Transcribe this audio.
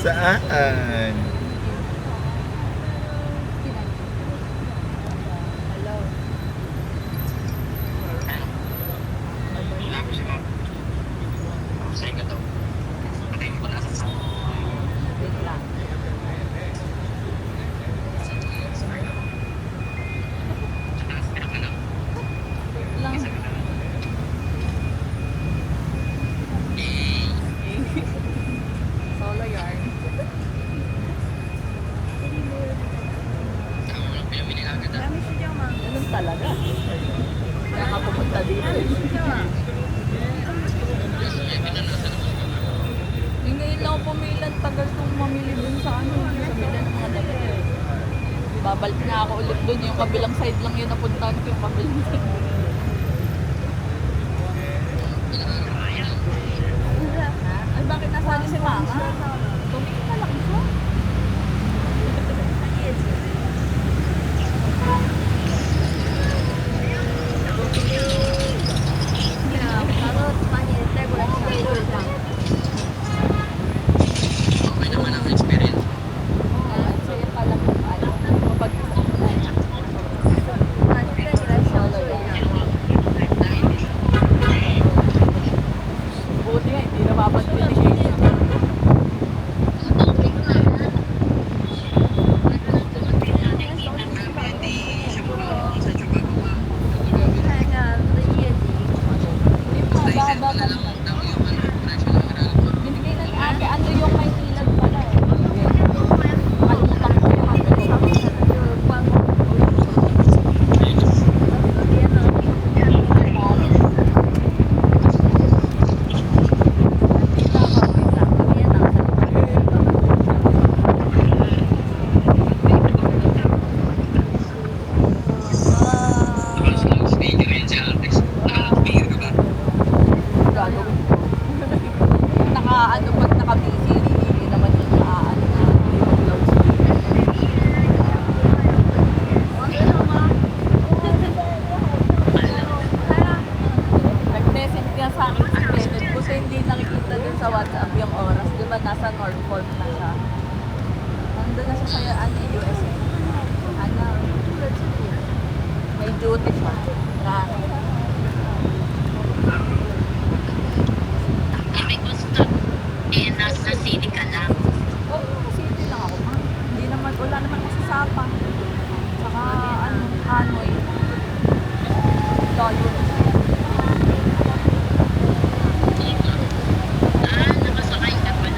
Saan? Wait lang. Lang. Solo yarn. Ganun talaga. Kaya ka pumunta dito. Yung ngayon lang ako pumilan, tagal kong mamili dun sa ano, sa bilan ng mga damit. Babalik na ako ulit dun, yung kabilang side lang yun napuntahan ko yung kabilang side. Ay, bakit nasali si mama? Tumingin na lang siya. Saya pala kung ano, kapag solo yarn. Buti nga, hindi na mapagbibigay niya. Hindi pa, baba ka naman. Binigay na ni ate, ano yung may ilag pala eh. Kalimutan ko yung ate ko. Gagawin ko. Naka-ano pag naka-busy, hindi naman yung naaano na yung loudspeaker. Nag-message niya sa akin si Kenneth, kasi hindi nakikita dun sa WhatsApp yung oras. Di ba nasa Norfolk na siya? Nandun na siya sa ano, USA. Ano, may duty siya. Na, Nasa city ka lang. oo, city lang ako. Ma. Hindi naman, wala naman ako sa Sapa. Saka, ano, Hanoi.